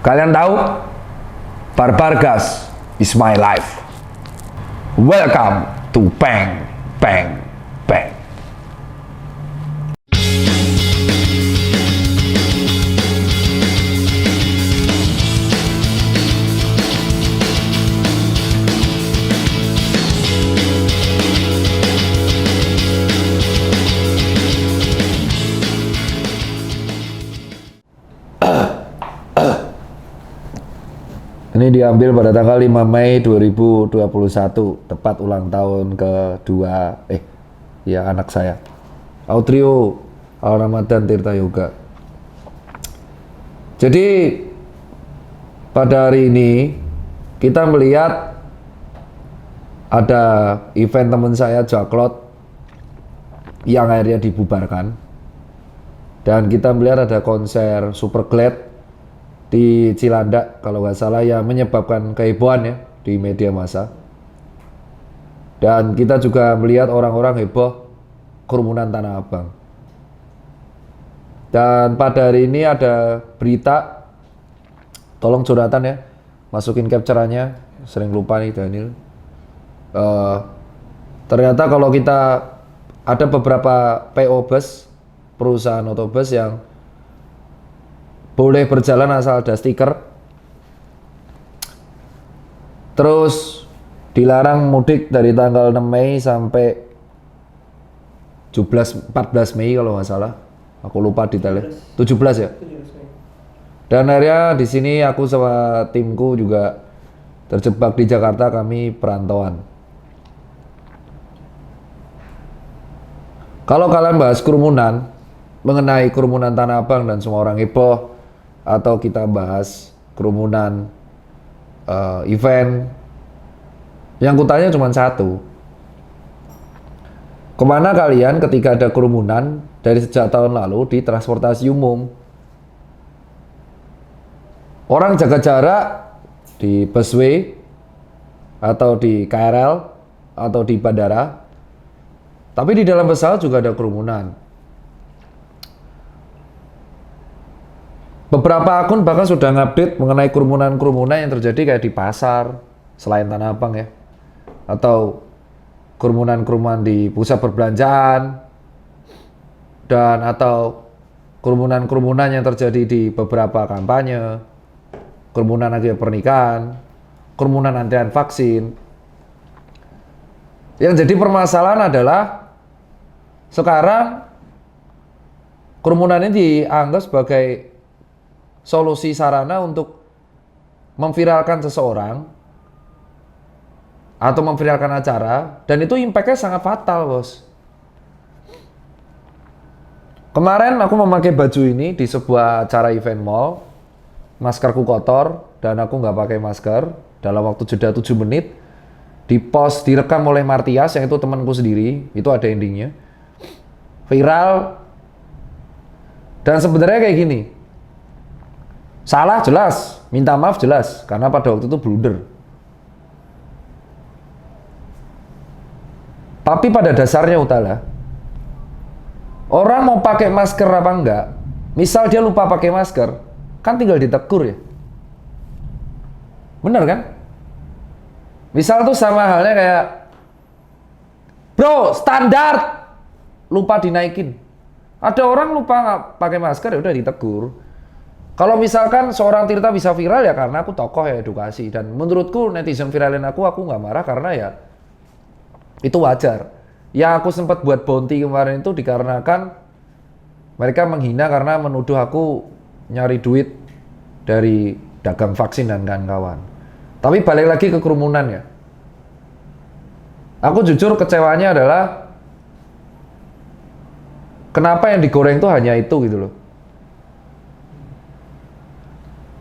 Kalian tahu? Barbargas is my life. Welcome to Bang Bang Bang. Ini diambil pada tanggal 5 Mei 2021, tepat ulang tahun kedua anak saya, Autrio Al Ramadan Tirta Yoga. Jadi pada hari ini kita melihat ada event teman saya Jaklot yang akhirnya dibubarkan, dan kita melihat ada konser Super Glad di Cilandak kalau nggak salah yang menyebabkan kehebohan ya di media massa. Dan kita juga melihat orang-orang heboh kerumunan Tanah Abang. Dan pada hari ini ada berita, tolong curhatan ya, masukin capture-annya, sering lupa nih Daniel. Ternyata kalau kita ada beberapa PO bus, perusahaan otobus yang boleh berjalan asal ada stiker, terus dilarang mudik dari tanggal 6 Mei sampai 14 Mei kalau nggak salah, aku lupa detailnya, 17 ya. Dan akhirnya di sini aku sama timku juga terjebak di Jakarta, kami perantauan. Kalau kalian bahas kerumunan, mengenai kerumunan Tanah Abang dan semua orang heboh, atau kita bahas kerumunan event, yang kutanya cuma satu. Kemana kalian ketika ada kerumunan dari sejak tahun lalu di transportasi umum? Orang jaga jarak di busway atau di KRL atau di bandara, tapi di dalam pesawat juga ada kerumunan. Beberapa akun bahkan sudah ngupdate mengenai kerumunan-kerumunan yang terjadi kayak di pasar selain Tanah Abang ya, atau kerumunan-kerumunan di pusat perbelanjaan, dan atau kerumunan-kerumunan yang terjadi di beberapa kampanye, kerumunan akibat pernikahan, kerumunan antrian vaksin. Yang jadi permasalahan adalah sekarang kerumunan ini dianggap sebagai solusi sarana untuk memviralkan seseorang atau memviralkan acara, dan itu impactnya sangat fatal, bos. Kemarin aku memakai baju ini di sebuah acara event mall, maskerku kotor dan aku nggak pakai masker. Dalam waktu jeda 7 menit dipost, direkam oleh Martias yang itu temanku sendiri, itu ada endingnya, viral. Dan sebenarnya kayak gini, salah jelas, minta maaf jelas, karena pada waktu itu blunder. Tapi pada dasarnya Utala, orang mau pakai masker apa enggak, misal dia lupa pakai masker, kan tinggal ditegur ya. Bener kan? Misal tuh sama halnya kayak, bro, standar, lupa dinaikin. Ada orang lupa nggak pakai masker, ya udah ditegur. Kalau misalkan seorang Tirta bisa viral ya karena aku tokoh ya, edukasi, dan menurutku netizen viralin aku nggak marah karena ya itu wajar. Yang aku sempat buat bounty kemarin itu dikarenakan mereka menghina karena menuduh aku nyari duit dari dagang vaksin dan kawan-kawan. Tapi balik lagi ke kerumunan ya. Aku jujur kecewanya adalah kenapa yang digoreng itu hanya itu gitu loh.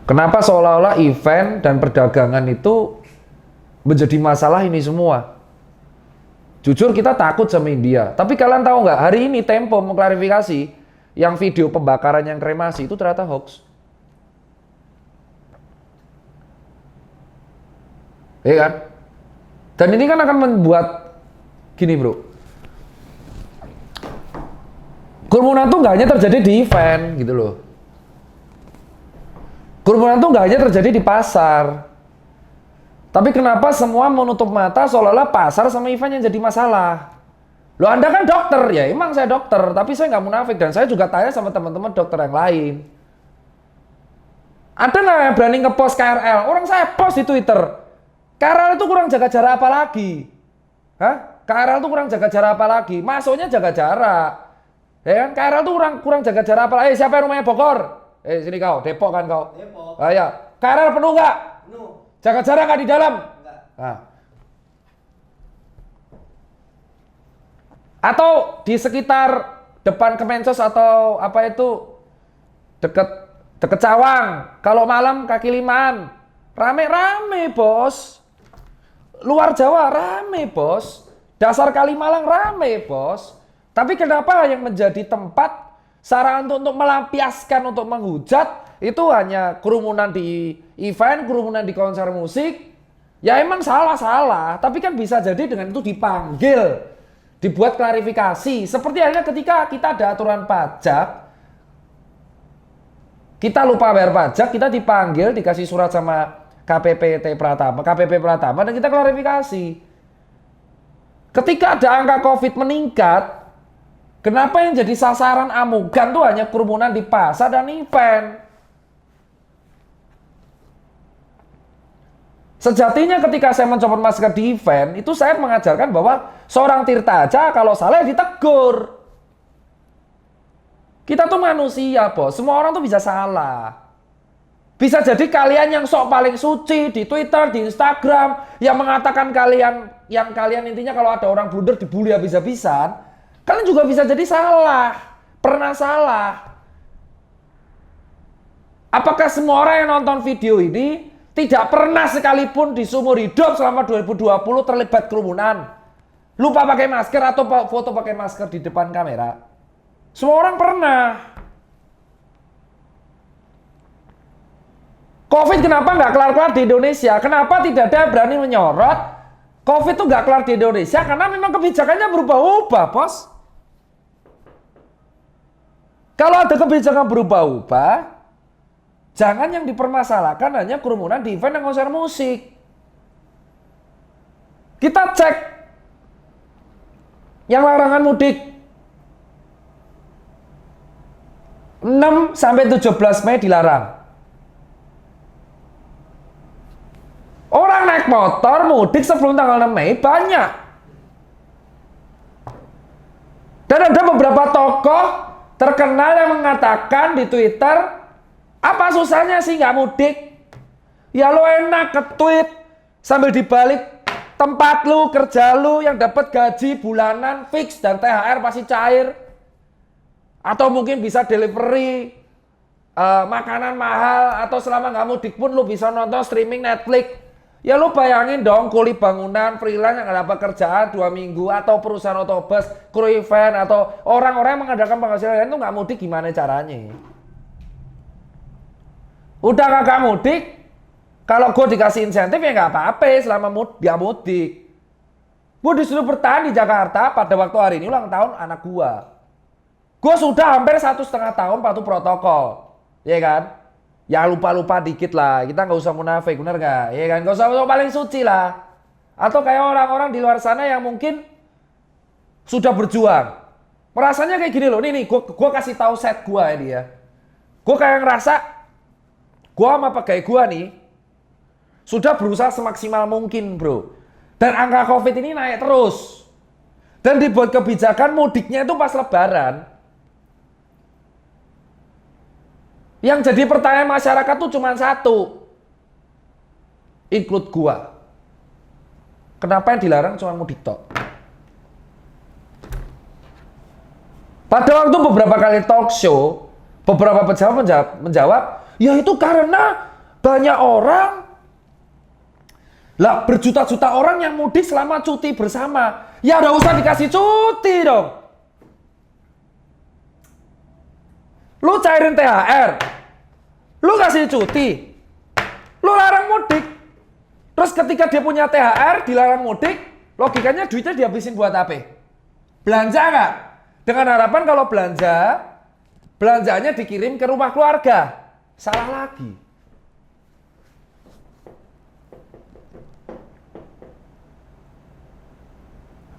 Kenapa seolah-olah event dan perdagangan itu menjadi masalah ini semua? Jujur kita takut sama India. Tapi kalian tahu nggak, hari ini Tempo mengklarifikasi yang video pembakaran yang kremasi itu ternyata hoax. Iya kan? Dan ini kan akan membuat gini bro, kerumunan tuh nggak hanya terjadi di event gitu loh. Kerumunan itu nggak hanya terjadi di pasar. Tapi kenapa semua menutup mata seolah-olah pasar sama event yang jadi masalah? Loh, Anda kan dokter, ya emang saya dokter, tapi saya nggak munafik dan saya juga tanya sama teman-teman dokter yang lain. Ada nggak yang berani ngepost KRL? Orang saya post di Twitter. KRL itu kurang jaga jarak apa lagi? Hah? KRL itu kurang jaga jarak apa lagi? Masuknya jaga jarak. Ya kan? KRL itu kurang jaga jarak apa lagi? Siapa yang rumahnya Bogor? Sini kau, Depok kan kau? Depok. Ah, ya. KRL penuh nggak? Penuh. Jaga jarak nggak di dalam? Enggak. Nah. Atau di sekitar depan Kemensos atau apa itu deket Cawang, kalau malam kaki limaan, rame-rame bos. Luar Jawa rame bos. Dasar Kalimalang rame bos. Tapi kenapa yang menjadi tempat sarana untuk melampiaskan, untuk menghujat itu hanya kerumunan di event, kerumunan di konser musik? Ya emang salah-salah, tapi kan bisa jadi dengan itu dipanggil, dibuat klarifikasi. Seperti halnya ketika kita ada aturan pajak, kita lupa bayar pajak, kita dipanggil, dikasih surat sama KPP Pratama, dan kita klarifikasi. Ketika ada angka COVID meningkat, kenapa yang jadi sasaran amukan tuh hanya kerumunan di pasar dan event? Sejatinya ketika saya mencopot masker di event, itu saya mengajarkan bahwa seorang Tirta aja kalau salah ditegur. Kita tuh manusia bos, semua orang tuh bisa salah. Bisa jadi kalian yang sok paling suci di Twitter, di Instagram, yang mengatakan kalian intinya kalau ada orang blunder dibully habis-habisan, kalian juga bisa jadi salah, pernah salah. Apakah semua orang yang nonton video ini tidak pernah sekalipun di seumur hidup selama 2020 terlibat kerumunan? Lupa pakai masker atau foto pakai masker di depan kamera? Semua orang pernah. COVID kenapa nggak kelar-kelar di Indonesia? Kenapa tidak ada yang berani menyorot? COVID tuh nggak kelar di Indonesia karena memang kebijakannya berubah-ubah, bos. Kalau ada kebijakan berubah-ubah, jangan yang dipermasalahkan hanya kerumunan di event dan konser musik. Kita cek yang larangan mudik 6 sampai 17 Mei dilarang. Orang naik motor mudik sebelum tanggal 6 Mei banyak. Dan ada beberapa tokoh terkenal yang mengatakan di Twitter, apa susahnya sih nggak mudik? Ya lo enak ke-tweet sambil dibalik tempat lu, kerja lu yang dapat gaji bulanan fix dan THR pasti cair. Atau mungkin bisa delivery makanan mahal, atau selama nggak mudik pun lu bisa nonton streaming Netflix. Ya lu bayangin dong, kuli bangunan, freelance yang nggak dapat kerjaan 2 minggu, atau perusahaan otobus, kru event, atau orang-orang yang mengadakan penghasilan itu nggak mudik, gimana caranya? Udah kagak mudik, kalau gue dikasih insentif ya nggak apa-apa selama dia mudik. Gue disuruh bertahan di Jakarta pada waktu hari ini ulang tahun anak gue. Gue sudah hampir 1,5 tahun patuh protokol, ya kan? Ya lupa-lupa dikit lah, kita nggak usah munafik, bener nggak? Ya kan, nggak usah paling suci lah. Atau kayak orang-orang di luar sana yang mungkin sudah berjuang, merasanya kayak gini loh, nih, gue kasih tahu set gue ini ya. Gue kayak ngerasa, gue sama pegawai gue nih, sudah berusaha semaksimal mungkin bro. Dan angka COVID ini naik terus. Dan dibuat kebijakan mudiknya itu pas lebaran. Yang jadi pertanyaan masyarakat tuh cuma satu, include gua. Kenapa yang dilarang cuma mudik tok? Pada waktu beberapa kali talk show, beberapa pejabat menjawab, ya itu karena banyak orang, lah berjuta-juta orang yang mudik selama cuti bersama. Ya udah usah dikasih cuti dong. Lu cairin THR, lu kasih cuti, lu larang mudik. Terus ketika dia punya THR, dilarang mudik, logikanya duitnya dihabisin buat apa? Belanja nggak? Dengan harapan kalau belanjanya dikirim ke rumah keluarga. Salah lagi.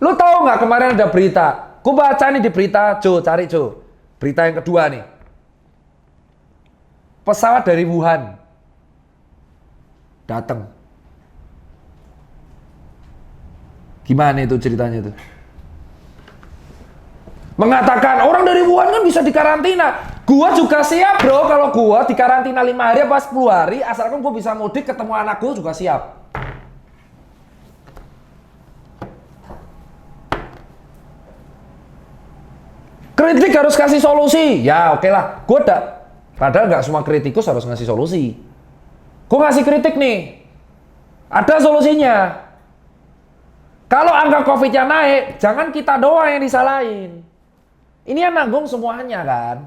Lu tahu nggak kemarin ada berita? Ku baca nih di berita, Jo, cari Jo. Berita yang kedua nih. Pesawat dari Wuhan datang. Gimana itu ceritanya itu? Mengatakan orang dari Wuhan kan bisa dikarantina. Gua juga siap bro, kalau gua dikarantina 5 hari apa 10 hari, asalkan gua bisa mudik ketemu anak gua juga siap. Kritik harus kasih solusi. Ya oke lah, gua padahal nggak semua kritikus harus ngasih solusi. Gua ngasih kritik nih, ada solusinya. Kalau angka COVID-nya naik, jangan kita doang yang disalahin. Ini yang nanggung semuanya kan.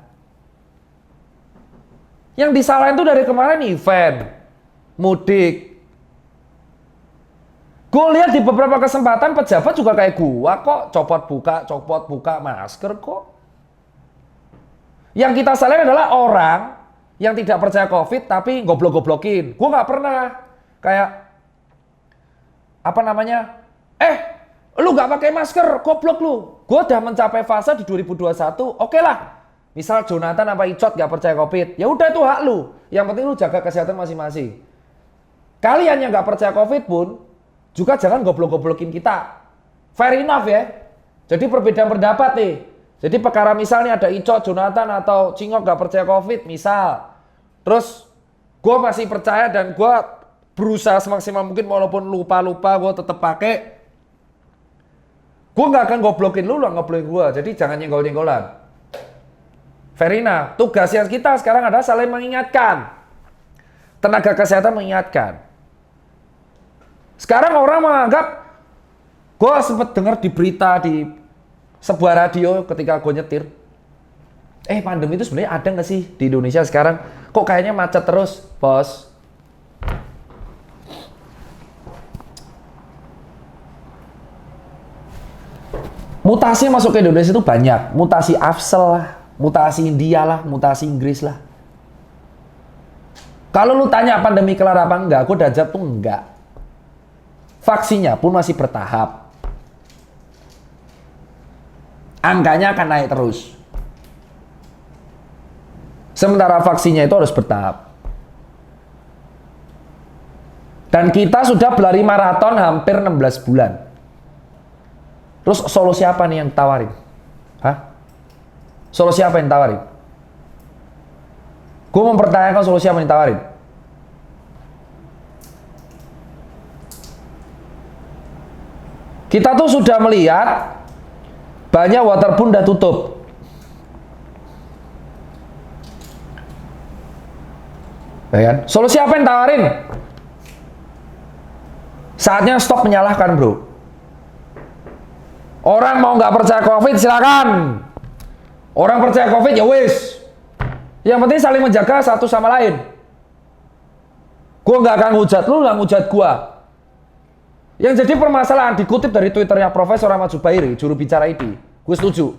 Yang disalahin tuh dari kemarin event, mudik. Gue lihat di beberapa kesempatan pejabat juga kayak gua kok, copot buka masker kok. Yang kita salahin adalah orang yang tidak percaya COVID tapi goblok-goblokin. Gue nggak pernah kayak apa namanya? Lu nggak pakai masker, goblok lu. Gue udah mencapai fase di 2021, oke lah. Misal Jonathan apa Icot nggak percaya COVID, ya udah itu hak lu. Yang penting lu jaga kesehatan masing-masing. Kalian yang nggak percaya COVID pun juga jangan goblok-goblokin kita. Fair enough ya. Jadi perbedaan pendapat nih. Jadi perkara misalnya ada Icot, Jonathan atau Cingok nggak percaya COVID, misal. Terus gue masih percaya dan gue berusaha semaksimal mungkin walaupun lupa-lupa gue tetap pakai. Gue nggak akan goblokin lu lah, ngoblokin gue. Jadi jangan nyenggol-nyenggolan. Verina, tugas yang kita sekarang adalah saling mengingatkan. Tenaga kesehatan mengingatkan. Sekarang orang menganggap, gue sempat dengar di berita di sebuah radio ketika gue nyetir. Pandemi itu sebenarnya ada nggak sih di Indonesia sekarang? Kok kayaknya macet terus, bos? Mutasi masuk ke Indonesia itu banyak. Mutasi Afsel lah, mutasi India lah, mutasi Inggris lah. Kalau lu tanya pandemi kelar apa enggak, gue udah jawab tuh enggak. Vaksinnya pun masih bertahap. Angkanya akan naik terus. Sementara vaksinnya itu harus bertahap. Dan kita sudah berlari maraton hampir 16 bulan. Terus solusi apa nih yang ditawarin? Hah? Solusi apa yang ditawarin? Gue mempertanyakan solusi apa yang ditawarin. Kita tuh sudah melihat banyak waterbound udah tutup. Ya kan? Solusi apa yang ditawarin? Saatnya stop menyalahkan bro. Orang mau nggak percaya COVID silakan. Orang percaya COVID ya wis. Yang penting saling menjaga satu sama lain. Gue nggak akan ngujat lu, nggak ngujat gue. Yang jadi permasalahan dikutip dari Twitternya Profesor Ahmad Zubairi, juru bicara ID. Gue setuju.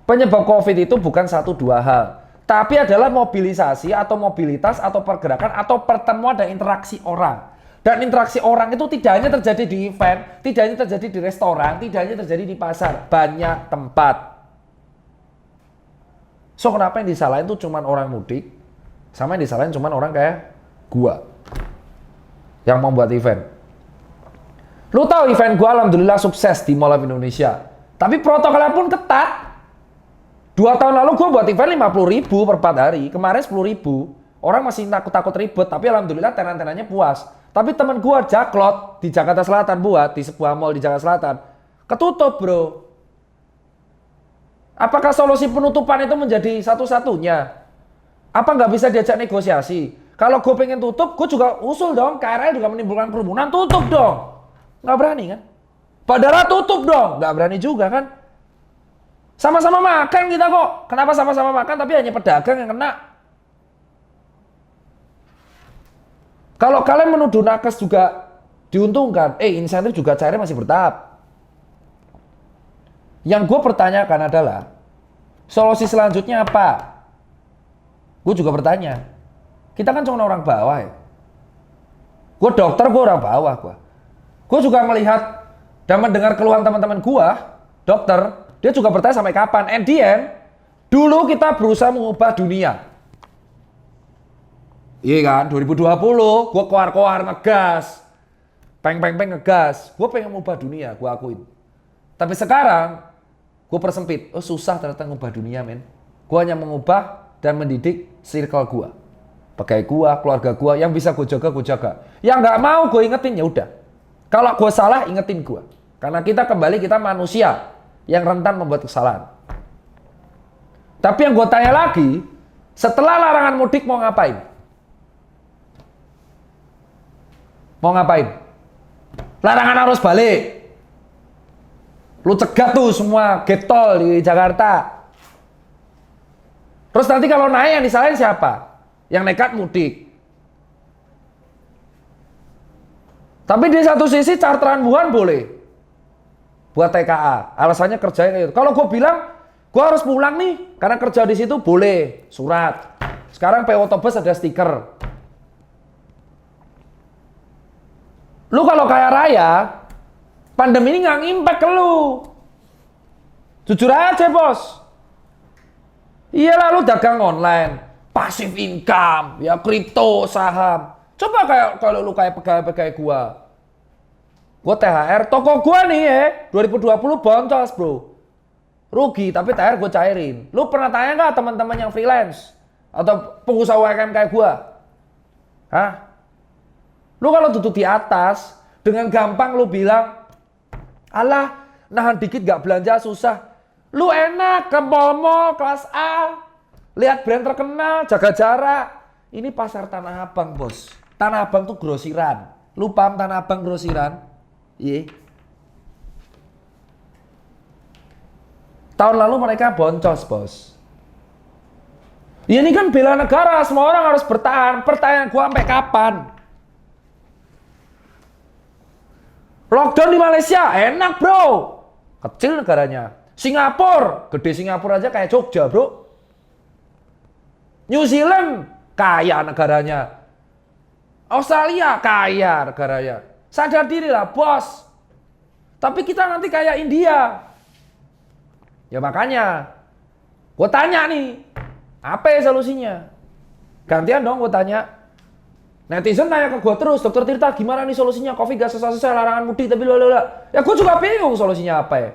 Penyebab COVID itu bukan 1-2 hal, tapi adalah mobilisasi atau mobilitas atau pergerakan atau pertemuan dan interaksi orang. Dan interaksi orang itu tidak hanya terjadi di event, tidak hanya terjadi di restoran, tidak hanya terjadi di pasar, banyak tempat. So kenapa yang disalahin tuh cuman orang mudik, sama yang disalahin cuman orang kayak gua yang membuat event. Lu tahu event gua alhamdulillah sukses di Mall of Indonesia, tapi protokolnya pun ketat. 2 tahun lalu gua buat event 50.000 per 4 hari, kemarin 10.000. Orang masih takut-takut ribet, tapi alhamdulillah tenan-tenannya puas. Tapi temen gua Jaklot di Jakarta Selatan buat di sebuah mall di Jakarta Selatan ketutup bro. Apakah solusi penutupan itu menjadi satu-satunya? Apa nggak bisa diajak negosiasi? Kalau gue pengen tutup, gue juga usul dong. KRL juga menimbulkan kerumunan, tutup dong. Nggak berani kan? Padahal tutup dong, nggak berani juga kan? Sama-sama makan kita kok. Kenapa sama-sama makan tapi hanya pedagang yang kena? Kalau kalian menuduh nakes juga diuntungkan, insentif juga cairnya masih bertahap. Yang gue pertanyakan adalah, solusi selanjutnya apa? Gue juga bertanya. Kita kan cuma orang bawah ya. Gue dokter, gue orang bawah. Gue juga melihat dan mendengar keluhan teman-teman gua, dokter, dia juga bertanya sampai kapan. And the end, dulu kita berusaha mengubah dunia. Iya kan, 2020, gua keluar-keluar ngegas. Peng ngegas. Gua pengen mengubah dunia, gua akuin. Tapi sekarang, gua persempit. Oh susah ternyata mengubah dunia, men. Gua hanya mengubah dan mendidik circle gua. Pegawai gua, keluarga gua, yang bisa gua jaga, gua jaga. Yang nggak mau gua ingetin, ya udah. Kalau gua salah, ingetin gua. Karena kita kembali, kita manusia yang rentan membuat kesalahan. Tapi yang gua tanya lagi, setelah larangan mudik mau ngapain? Mau ngapain? Larangan arus balik. Lu cegat tuh semua gate tol di Jakarta. Terus nanti kalau naik yang disalahin siapa? Yang nekat mudik. Tapi di satu sisi charteran Wuhan boleh. Buat TKA. Alasannya kerjanya kayak gitu. Kalau gue bilang, gue harus pulang nih. Karena kerja di situ boleh. Surat. Sekarang PO Tobes ada stiker. Lu kalau kaya raya, pandemi ini nggak ngimpact ke lu. Jujur aja, bos. Iya lah, lu dagang online, passive income, ya kripto, saham. Coba kayak kalau lu kayak pegawai gua. Gua THR, toko gua nih ya, 2020 boncos, bro. Rugi, tapi THR gua cairin. Lu pernah tanya nggak teman-teman yang freelance? Atau pengusaha UMKM kayak gua? Hah? Lu kalau duduk di atas, dengan gampang lu bilang, alah, nahan dikit gak belanja susah. Lu enak ke mall-mall kelas A, lihat brand terkenal, jaga jarak. Ini pasar Tanah Abang, bos. Tanah Abang tuh grosiran. Lu paham Tanah Abang grosiran? Iya. Tahun lalu mereka boncos, bos. Ya ini kan bela negara, semua orang harus bertahan. Pertanyaan gua sampai kapan? Lockdown di Malaysia, enak bro. Kecil negaranya. Singapura, gede Singapura aja kayak Jogja bro. New Zealand, kaya negaranya. Australia, kaya negaranya. Sadar diri lah bos. Tapi kita nanti kayak India. Ya makanya, gue tanya nih, apa ya solusinya? Gantian dong gue tanya. Netizen nanya ke gue terus, Dokter Tirta gimana nih solusinya? Covid gak selesai, larangan mudik tapi lalala. Ya gue juga bingung solusinya apa ya.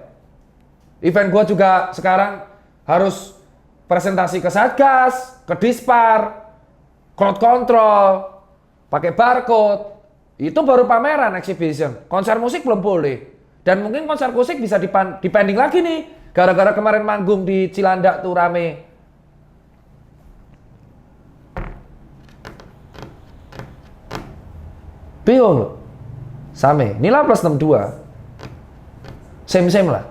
Event gue juga sekarang harus presentasi ke Satgas, ke Dispar, crowd control, pakai barcode. Itu baru pameran, exhibition. Konser musik belum boleh. Dan mungkin konser musik bisa dipending lagi nih. Gara-gara kemarin manggung di Cilandak tuh rame. Bingung loh. Same. Nilai plus 62. Same lah.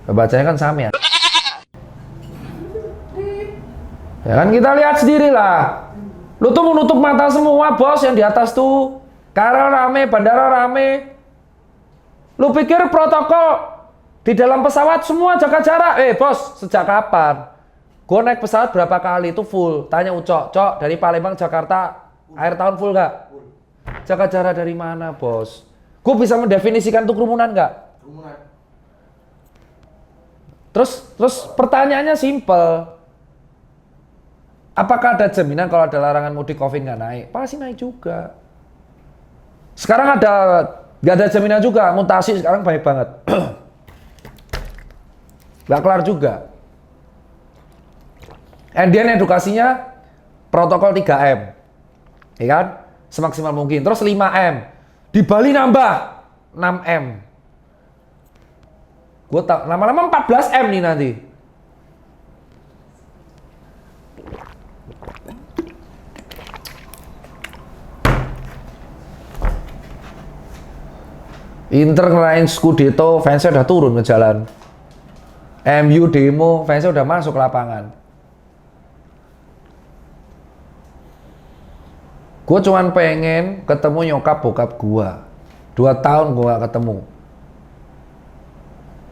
Bacanya kan same ya. Ya kan kita lihat sendiri lah. Lu tuh menutup mata semua bos yang di atas tuh. Karena rame, bandara rame. Lu pikir protokol di dalam pesawat semua jaga jarak? Bos, sejak kapan? Gue naik pesawat berapa kali itu full. Tanya Ucok, Cok dari Palembang Jakarta akhir tahun full nggak? Jaga jarak dari mana, bos? Gue bisa mendefinisikan tuh kerumunan nggak? Kerumunan. Terus pertanyaannya simpel. Apakah ada jaminan kalau ada larangan mudik Covid nggak naik? Pasti naik juga. Sekarang nggak ada jaminan juga. Mutasi sekarang banyak banget. Nggak kelar juga. Kemudian edukasinya protokol 3M. Ya kan? Semaksimal mungkin. Terus 5M. Di Bali nambah 6M. Gue tak lama-lama 14M nih nanti. Inter ngerayain Scudetto, fansnya udah turun ke jalan. MU demo, fansnya udah masuk ke lapangan. Gue cuman pengen ketemu nyokap bokap gue. 2 tahun gue gak ketemu.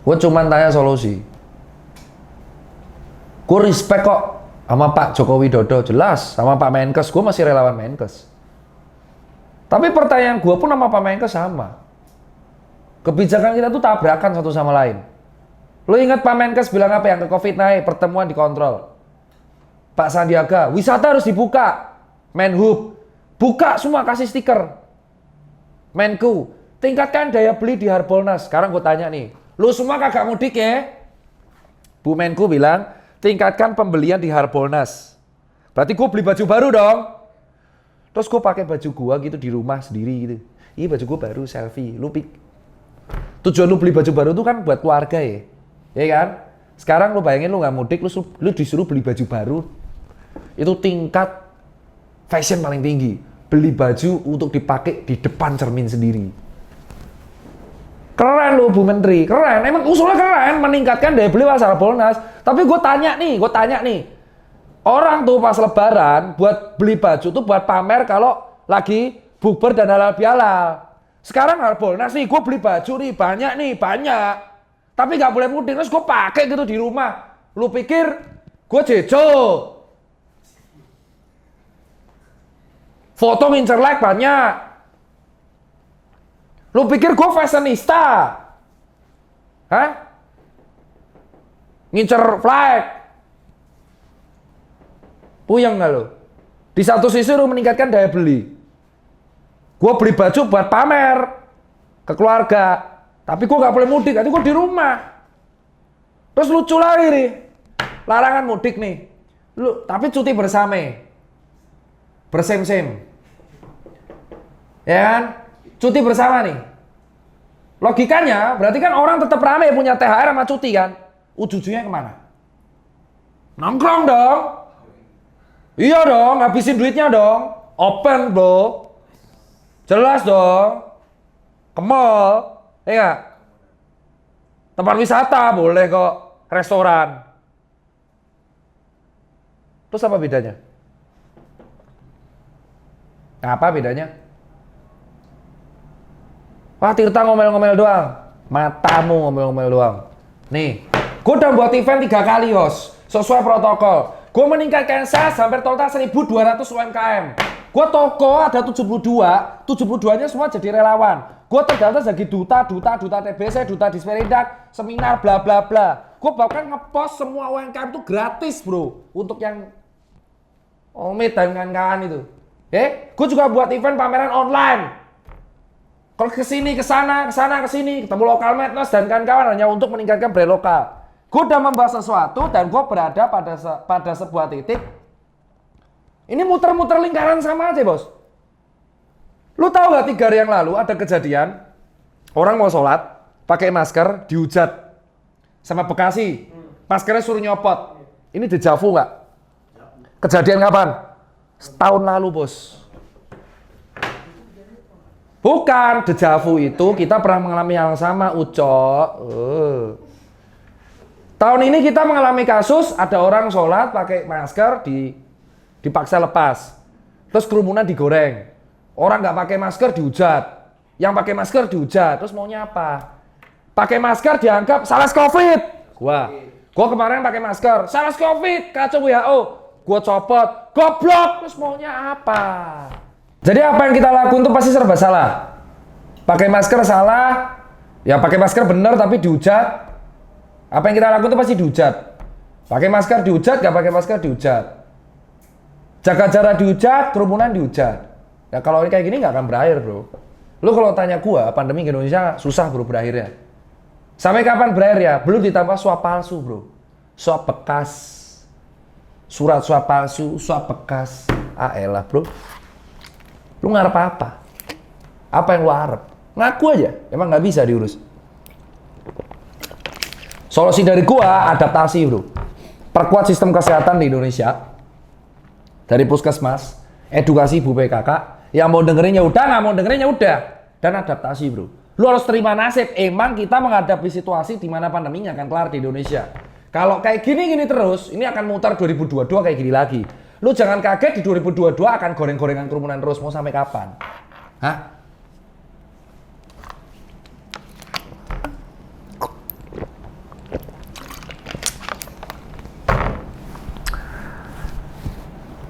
Gue cuman tanya solusi. Gue respect kok sama Pak Joko Widodo, jelas. Sama Pak Menkes, gue masih relawan Menkes. Tapi pertanyaan gue pun sama Pak Menkes sama. Kebijakan kita tuh tabrakan satu sama lain. Lo ingat Pak Menkes bilang apa yang ke COVID naik, pertemuan dikontrol. Pak Sandiaga, wisata harus dibuka. Menhub, buka semua kasih stiker. Menku, tingkatkan daya beli di Harbolnas. Sekarang gue tanya nih, lo semua kagak mudik ya? Bu Menku bilang, tingkatkan pembelian di Harbolnas. Berarti gue beli baju baru dong. Terus gue pakai baju gue gitu di rumah sendiri gitu. Iya baju gue baru, selfie. Tujuan lu beli baju baru itu kan buat keluarga ya. Ya kan? Sekarang lu bayangin lu nggak mudik, lu disuruh beli baju baru. Itu tingkat fashion paling tinggi. Beli baju untuk dipakai di depan cermin sendiri. Keren lu Bu Menteri, keren. Emang usulnya keren, meningkatkan daya beli pasar Harbolnas. Tapi gue tanya nih. Orang tuh pas lebaran buat beli baju tuh buat pamer kalau lagi bukber dan halal bihalal. Sekarang Harbolnas nih, gue beli baju nih, banyak. Tapi nggak boleh mudik, terus gue pakai gitu di rumah. Lu pikir gue jejo? Foto ngincer like banyak. Lu pikir gue fashionista? Hah? Ngincer flag? Puyeng nggak lu? Di satu sisi lu meningkatkan daya beli. Gue beli baju buat pamer ke keluarga, tapi gue nggak boleh mudik, nanti gue di rumah. Terus lucu lagi nih, larangan mudik nih, tapi cuti bersama, bersem-sem, ya kan? Cuti bersama nih. Logikanya berarti kan orang tetap rame punya THR sama cuti kan? Ujung-ujungnya kemana? Nongkrong dong. Iya dong, habisin duitnya dong. Open bro. Jelas dong. Ke mall, ya nggak? Tempat wisata boleh kok, restoran. Terus apa bedanya? Apa bedanya? Wah Tirta ngomel-ngomel doang. Matamu ngomel-ngomel doang. Nih, gue udah buat event 3 kali host, sesuai protokol. Gue meningkatkan sales hampir total 1.200 UMKM. Gue toko ada 72-nya semua jadi relawan. Gue terdaftar jadi duta TBC, duta Disperindak, seminar bla bla bla. Gue bahkan ngepost semua UMKM itu gratis bro, untuk yang Omid dan kawan-kawan itu. Gue juga buat event pameran online. Kalau kesini, kesana, kesini, ketemu lokal madness dan kawan-kawan hanya untuk meningkatkan brand lokal. Gue udah membahas sesuatu dan gue berada pada sebuah titik. Ini muter-muter lingkaran sama aja bos. Lu tahu gak 3 hari yang lalu ada kejadian orang mau sholat pakai masker dihujat sama Bekasi. Maskernya suruh nyopot. Ini dejavu gak? Kejadian kapan? Setahun lalu bos. Bukan, dejavu itu kita pernah mengalami hal yang sama, Ucok. Tahun ini kita mengalami kasus ada orang sholat pakai masker dipaksa lepas. Terus kerumunan digoreng. Orang nggak pakai masker dihujat. Yang pakai masker dihujat. Terus maunya apa? Pakai masker dianggap salah COVID. Gua kemarin pakai masker, salah COVID, kacau WHO. Gua copot, goblok. Terus maunya apa? Jadi apa yang kita lakukan itu pasti serba salah. Pakai masker salah, ya pakai masker bener tapi dihujat. Apa yang kita lakukan itu pasti dihujat. Pakai masker dihujat, gak pakai masker dihujat. Jaga jarak dihujat, kerumunan dihujat. Ya kalau ini kayak gini nggak akan berakhir bro. Lu kalau tanya gua, pandemi di Indonesia susah bro berakhirnya. Sampai kapan berakhir ya? Belum ditambah swab palsu bro. Swab bekas. Surat swab palsu, swab bekas. Ah elah bro. Lu ngarep apa? Apa yang lu harap? Ngaku aja, emang nggak bisa diurus. Solusi dari gua, adaptasi bro. Perkuat sistem kesehatan di Indonesia. Dari puskesmas, edukasi Bu PKK. Yang mau dengerin ya udah, nggak mau dengerin ya udah. Dan adaptasi bro. Lu harus terima nasib, emang kita menghadapi situasi di mana pandeminya akan kelar di Indonesia. Kalau kayak gini terus, ini akan mutar 2022 kayak gini lagi. Lu jangan kaget di 2022 akan goreng-gorengan kerumunan terus, mau sampai kapan? Hah?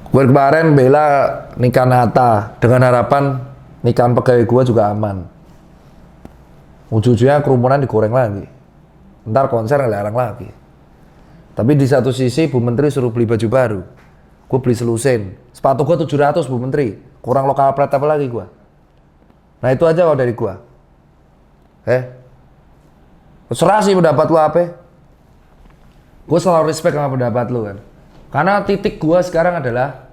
Gue kemarin bela nikahan Hatta dengan harapan nikahan pegawai gue juga aman. Ujung-ujungnya kerumunan digoreng lagi. Ntar konser ngelarang lagi. Tapi di satu sisi Bu Menteri suruh beli baju baru. Gue beli selusin. Sepatu gue 700 Bu Menteri. Kurang lokal pret apa lagi gue. Nah itu aja kalau dari gue. Serah sih pendapat lu apa. Gue selalu respect sama pendapat lu kan. Karena titik gue sekarang adalah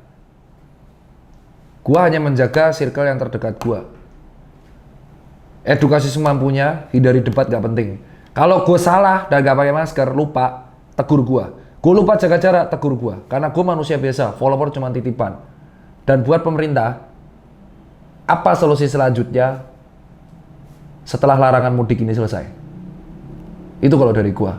gue hanya menjaga circle yang terdekat gue. Edukasi semampunya, hindari debat gak penting. Kalau gue salah dan gak pakai masker, lupa, tegur gue. Gue lupa jaga jarak, tegur gue. Karena gue manusia biasa, follower cuma titipan. Dan buat pemerintah, apa solusi selanjutnya setelah larangan mudik ini selesai? Itu kalau dari gue.